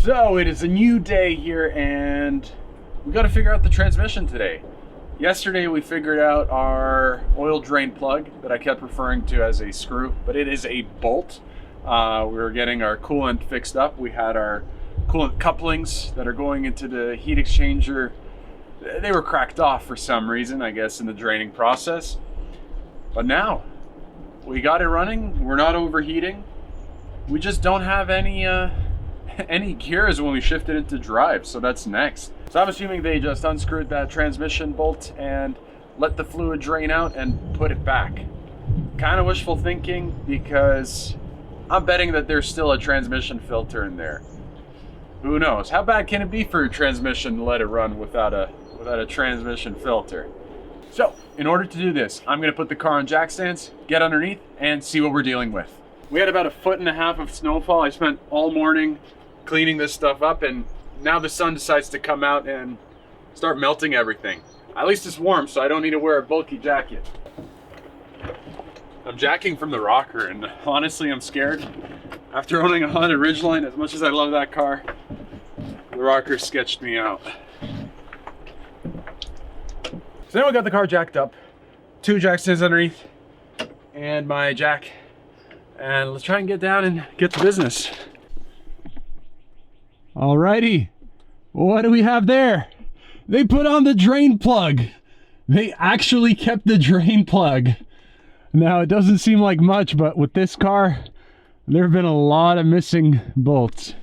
So it is a new day here and we got to figure out the transmission today. Yesterday we figured out our oil drain plug that I kept referring to as a screw, but it is a bolt. We were getting our coolant fixed up. We had our coolant couplings that are going into the heat exchanger. They were cracked off for some reason, I guess, in the draining process. But now we got it running. We're not overheating. We just don't have any gears when we shift it into drive, so that's next. So I'm assuming they just unscrewed that transmission bolt and let the fluid drain out and put it back. Kind of wishful thinking, because I'm betting that there's still a transmission filter in there. Who knows? How bad can it be for your transmission to let it run without a transmission filter? So in order to do this, I'm going to put the car on jack stands, get underneath, and see what we're dealing with. We had about 1.5 feet of snowfall. I spent all morning cleaning this stuff up, and now the sun decides to come out and start melting everything. At least it's warm, so I don't need to wear a bulky jacket. I'm jacking from the rocker, and honestly, I'm scared. After owning a Honda Ridgeline, as much as I love that car, the rocker sketched me out. So now we got the car jacked up, 2 jack stands underneath, and my jack. And let's try and get down and get to business. Alrighty, what do we have there? They put on the drain plug. They actually kept the drain plug. Now it doesn't seem like much, but with this car, there have been a lot of missing bolts.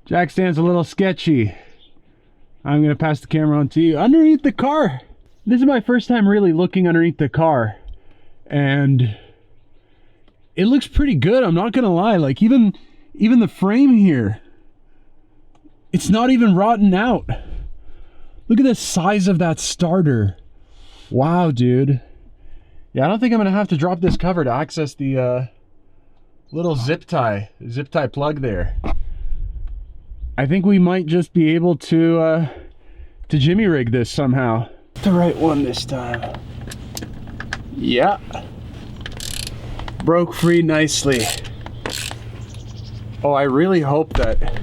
Jack stand's a little sketchy. I'm gonna pass the camera on to you. Underneath the car, this is my first time really looking underneath the car, and it looks pretty good. I'm not gonna lie. Like even the frame here, it's not even rotten out. Look at the size of that starter. Wow, dude. Yeah, I don't think I'm gonna have to drop this cover to access the little zip tie plug there. I think we might just be able to jimmy rig this somehow. The right one this time. Yeah. Broke free nicely. Oh, I really hope that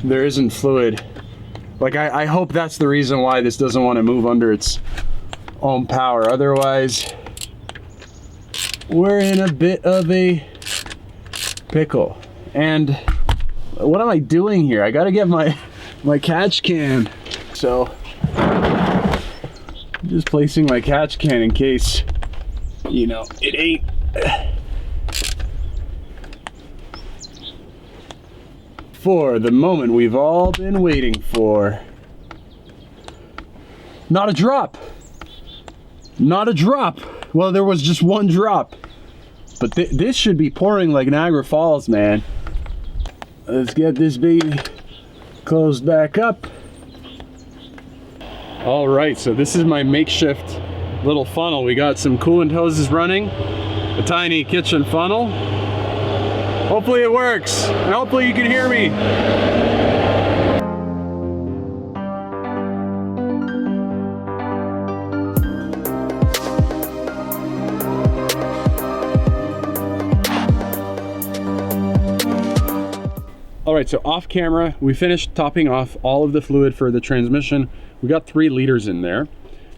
there isn't fluid. Like, I hope that's the reason why this doesn't want to move under its own power. Otherwise, we're in a bit of a pickle. And what am I doing here? I gotta get my catch can. So, I'm just placing my catch can in case, you know, it ain't. For the moment we've all been waiting for. Not a drop. Not a drop. Well, there was just one drop. But this should be pouring like Niagara Falls, man. Let's get this baby closed back up. All right, so this is my makeshift little funnel. We got some coolant hoses running, a tiny kitchen funnel. Hopefully it works, and hopefully you can hear me. All right, so off camera, we finished topping off all of the fluid for the transmission. We got 3 liters in there,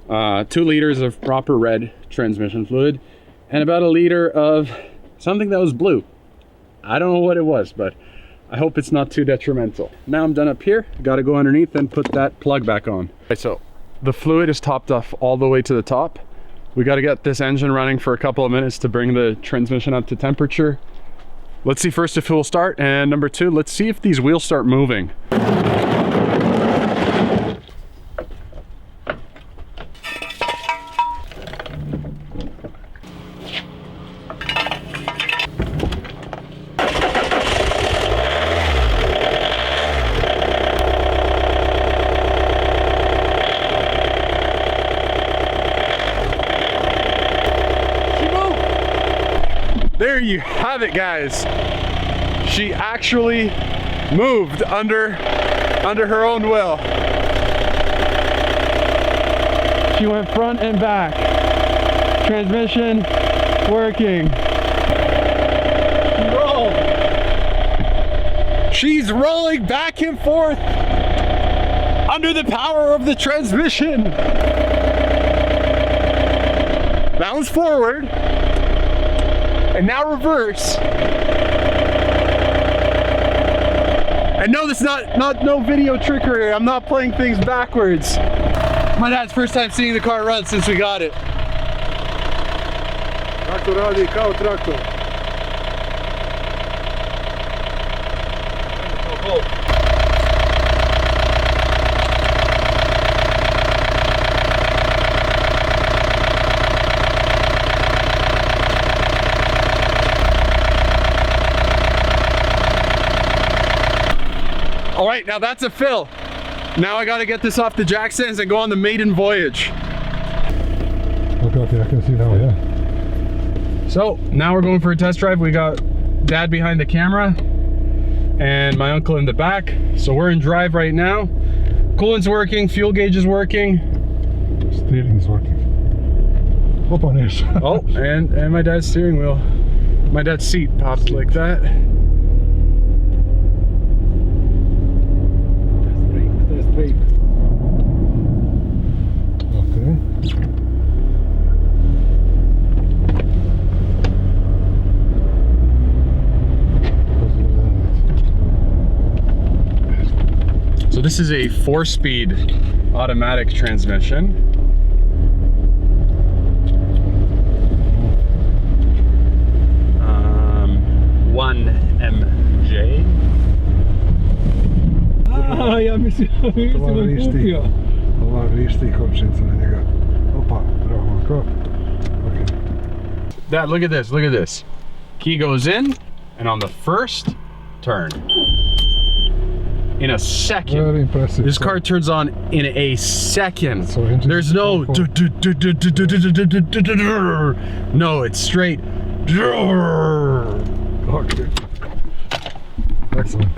2 liters of proper red transmission fluid, and about 1 liter of something that was blue. I don't know what it was, but I hope it's not too detrimental. Now I'm done up here. Got to go underneath and put that plug back on. Okay, so the fluid is topped off all the way to the top. We got to get this engine running for a couple of minutes to bring the transmission up to temperature. Let's see first if it will start, and number 2, let's see if these wheels start moving. There you have it, guys. She actually moved under her own will. She went front and back. Transmission working. Roll. She's rolling back and forth under the power of the transmission. Balance forward. And now reverse. And no, this is not no video trickery. I'm not playing things backwards. My dad's first time seeing the car run since we got it. Traktor radi kao traktor. All right, now that's a fill. Now I gotta get this off the jack stands and go on the maiden voyage. Okay, I can see now, yeah. So now we're going for a test drive. We got Dad behind the camera and my uncle in the back. So we're in drive right now. Coolant's working, fuel gauge is working. Steering is working. Hoppa ner. Oh, and my dad's steering wheel. My dad's seat popped like that. Test brake. Okay. So this is a 4-speed automatic transmission. 1MJ. A, ja mislim da kupio. Ova vrišti kopčnica na njega. Opa, bravo, ovako. Okay. Dad, look at this, look at this. Key goes in, and on the first turn, in a second. Very impressive. This car turns on in a second. So engine There's no no, it's straight. Okay. Excellent.